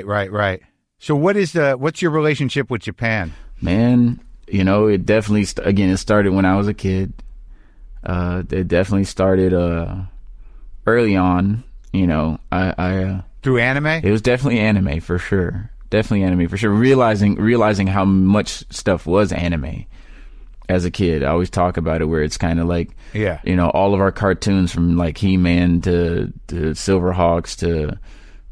Right. So what's your relationship with Japan? Man, it definitely, it started when I was a kid. It definitely started early on. Through anime? It was definitely anime for sure. Realizing how much stuff was anime as a kid. I always talk about it where it's kind of like, all of our cartoons from like He-Man to Silverhawks to,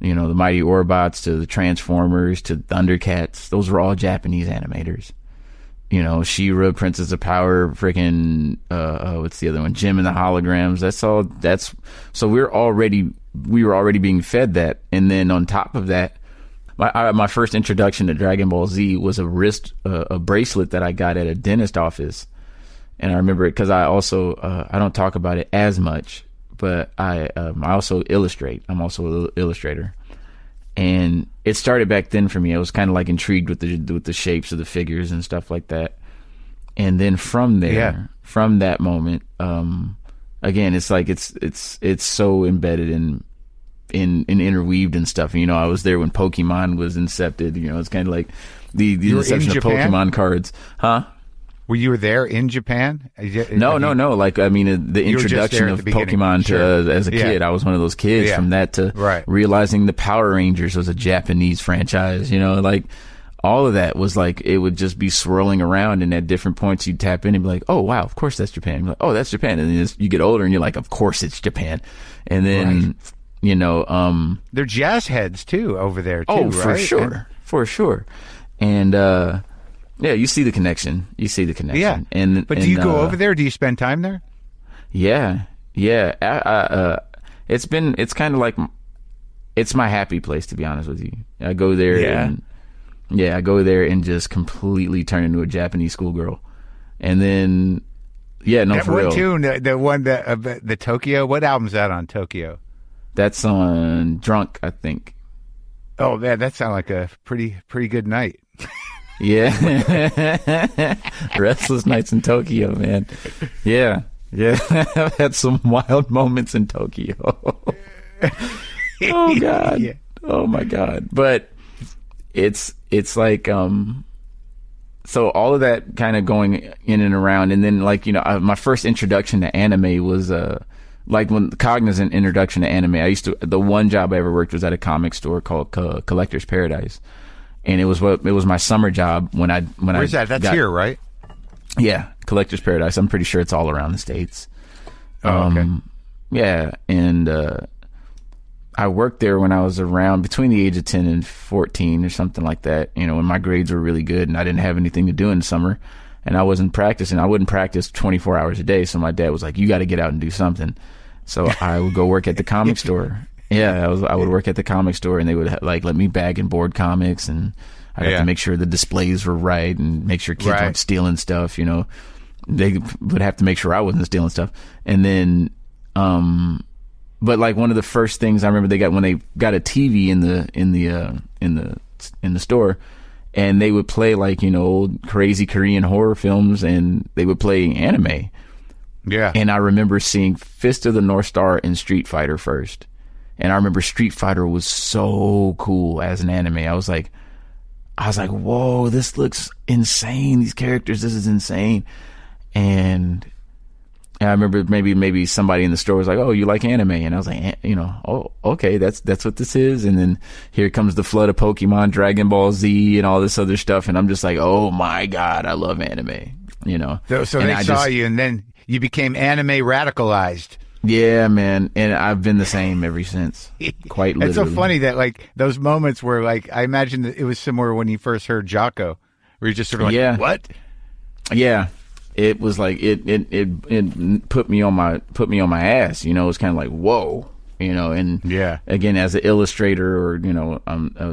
the Mighty Orbots to the Transformers to Thundercats. Those were all Japanese animators. She-Ra, Princess of Power, freaking what's the other one? Jim and the Holograms. So we were already being fed that, and then on top of that, my first introduction to Dragon Ball Z was a bracelet that I got at a dentist office, and I remember it because I also I don't talk about it as much, but I also illustrate. I'm also an illustrator. And it started back then for me. I was kind of like intrigued with the shapes of the figures and stuff like that. And then from there, from that moment, again, it's like it's so embedded in interweaved and stuff. I was there when Pokemon was incepted. It's kind of like the inception of Pokemon cards, huh? Were you there in Japan? No. Like, the introduction of Pokemon to as a kid, I was one of those kids from that to realizing the Power Rangers was a Japanese franchise, like all of that was like, it would just be swirling around, and at different points you'd tap in and be like, oh wow, of course that's Japan. You're like, oh, that's Japan. And then you get older and you're like, of course it's Japan. And then, they're jazz heads too over there too, oh, for sure. And, yeah, you see the connection. Yeah. But do you go over there? Do you spend time there? Yeah. It's kind of like, it's my happy place, to be honest with you. I go there I go there and just completely turn into a Japanese schoolgirl. And then, for real. What tune? The one the Tokyo. What album's that on? Tokyo. That's on Drunk, I think. Oh man, that sounds like a pretty good night. Yeah. Restless nights in Tokyo, man. Yeah. I've had some wild moments in Tokyo. Oh God. Yeah. Oh my God. But it's like, so all of that kind of going in and around, and then like, my first introduction to anime was, like when cognizant introduction to anime, the one job I ever worked was at a comic store called Collector's Paradise. And it was my summer job when Where's that? That's here, right? Yeah, Collector's Paradise. I'm pretty sure it's all around the States. Oh, okay. Yeah, and I worked there when I was around between the age of 10 and 14 or something like that. When my grades were really good and I didn't have anything to do in the summer, and I wasn't practicing. I wouldn't practice 24 hours a day. So my dad was like, "You got to get out and do something." So I would go work at the comic store. Yeah, I would work at the comic store, and they would like let me bag and board comics, and I had to make sure the displays were right and make sure kids weren't stealing stuff. They would have to make sure I wasn't stealing stuff. And then, but like one of the first things I remember they got when they got a TV in the store, and they would play like old crazy Korean horror films, and they would play anime. Yeah, and I remember seeing Fist of the North Star and Street Fighter first. And I remember Street Fighter was so cool as an anime. I was like, whoa, this looks insane. These characters, this is insane. And I remember maybe somebody in the store was like, "Oh, you like anime?" And I was like, "Oh, okay, that's what this is." And then here comes the flood of Pokemon, Dragon Ball Z, and all this other stuff. And I'm just like, "Oh my God, I love anime." So they saw you, and then you became anime radicalized. Yeah, man, and I've been the same ever since. Quite literally. It's so funny that like those moments where like I imagine that it was similar when you first heard Jocko, where you just sort of like, what? Yeah, it was like it put me on my ass. It's kind of like whoa, And again, as an illustrator or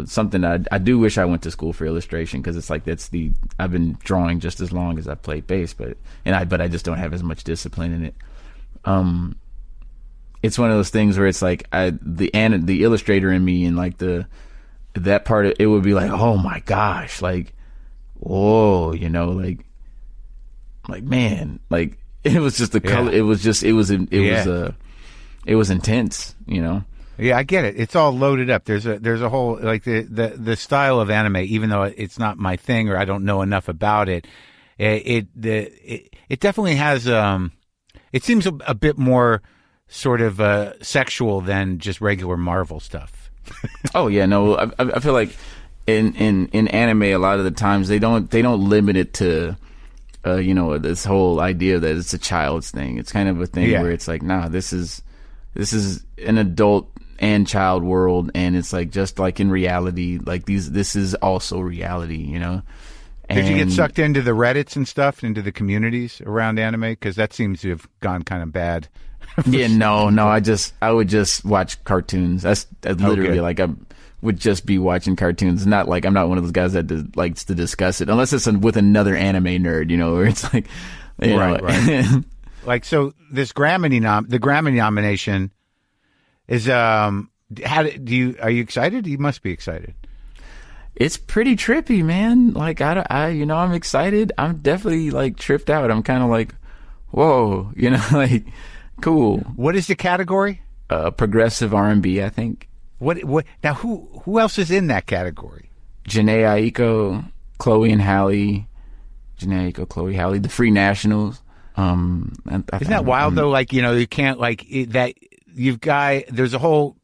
something, I do wish I went to school for illustration, because it's like I've been drawing just as long as I've played bass, but I just don't have as much discipline in it. It's one of those things where it's like the illustrator in me, and like that part of it would be like, oh my gosh, like, whoa, like man, like it was just the color. It was intense, Yeah, I get it. It's all loaded up. There's a whole like the style of anime, even though it's not my thing or I don't know enough about it. It definitely has. It seems a bit more sort of sexual than just regular Marvel stuff. Oh yeah, no, I feel like in anime a lot of the times they don't limit it to this whole idea that it's a child's thing. It's kind of a thing where it's like, nah, this is an adult and child world, and it's like just like in reality, like this is also reality, And did you get sucked into the Reddits and stuff, into the communities around anime? Because that seems to have gone kind of bad. Yeah, no, I would just watch cartoons. That's literally like I would just be watching cartoons. Not like I'm not one of those guys that likes to discuss it unless it's with another anime nerd, where it's like, right. Like, so this Grammy the Grammy nomination is are you excited? You must be excited. It's pretty trippy, man. Like I'm excited. I'm definitely like tripped out. I'm kind of like, whoa, like cool. What is the category? Progressive R&B, I think. What now? Who else is in that category? Jhené Aiko, Chloe Halle, the Free Nationals. Isn't that wild though? Like, you can't there's a whole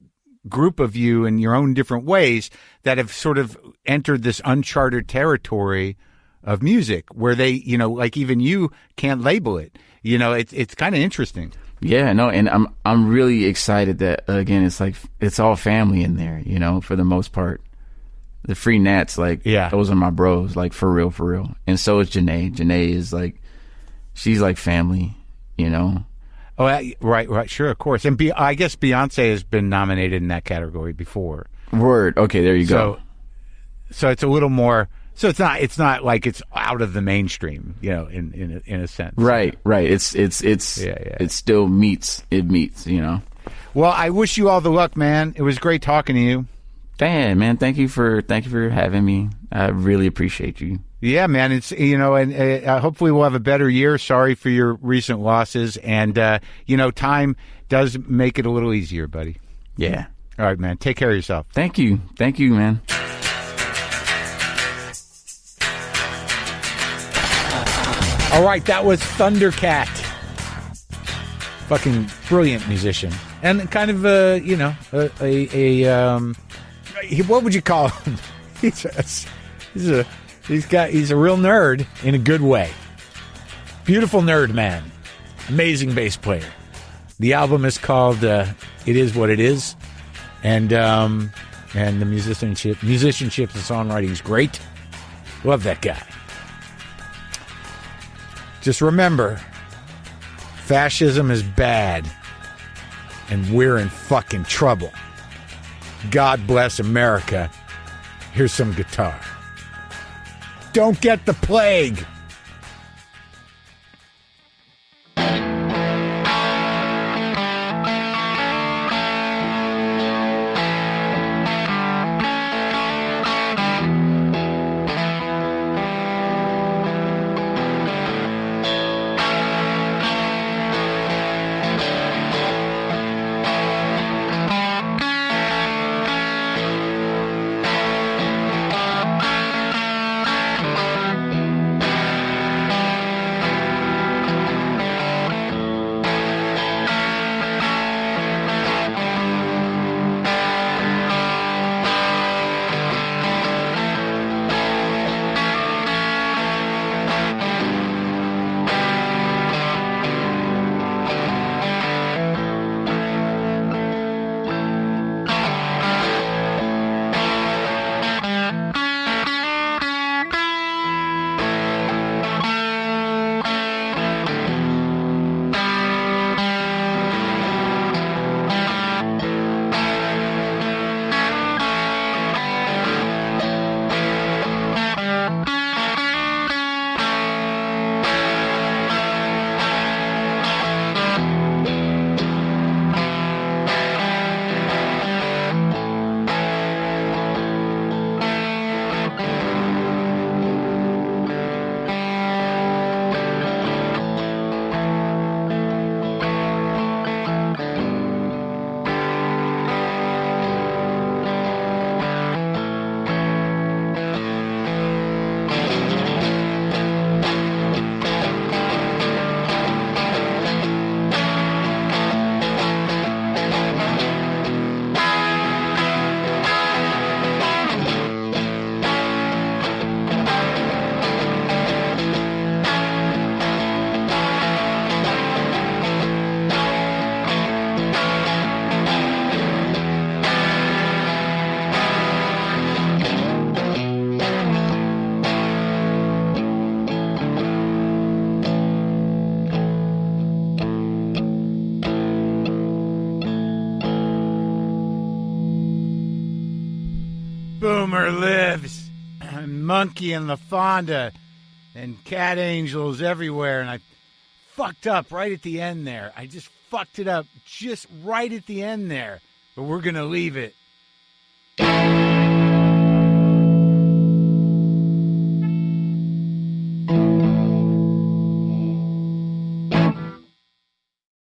group of you in your own different ways that have sort of entered this uncharted territory of music where they, like even you can't label it. It's kind of interesting. Yeah, no, and I'm really excited that again it's like it's all family in there, for the most part. The Free Nats, like those are my bros, like for real. And so is Jhené. Jhené is like she's like family, Oh, right, sure, of course. And I guess Beyonce has been nominated in that category before. Word. Okay, there you go. So it's a little more. So it's not like it's out of the mainstream, in a sense. Right. It still meets. It meets, Well, I wish you all the luck, man. It was great talking to you. Damn, man. Thank you for having me. I really appreciate you. Yeah, man. It's and hopefully we'll have a better year. Sorry for your recent losses, and time does make it a little easier, buddy. Yeah. All right, man. Take care of yourself. Thank you, man. All right, that was Thundercat. Fucking brilliant musician, and kind of what would you call him? He's a real nerd in a good way. Beautiful nerd man, amazing bass player. The album is called "It Is What It Is," and the musicianship and songwriting is great. Love that guy. Just remember, fascism is bad, and we're in fucking trouble. God bless America. Here's some guitar. Don't get the plague. there lives Monkey and La Fonda and cat angels everywhere, and I fucked up right at the end there. I just fucked it up just right at the end there. But we're going to leave it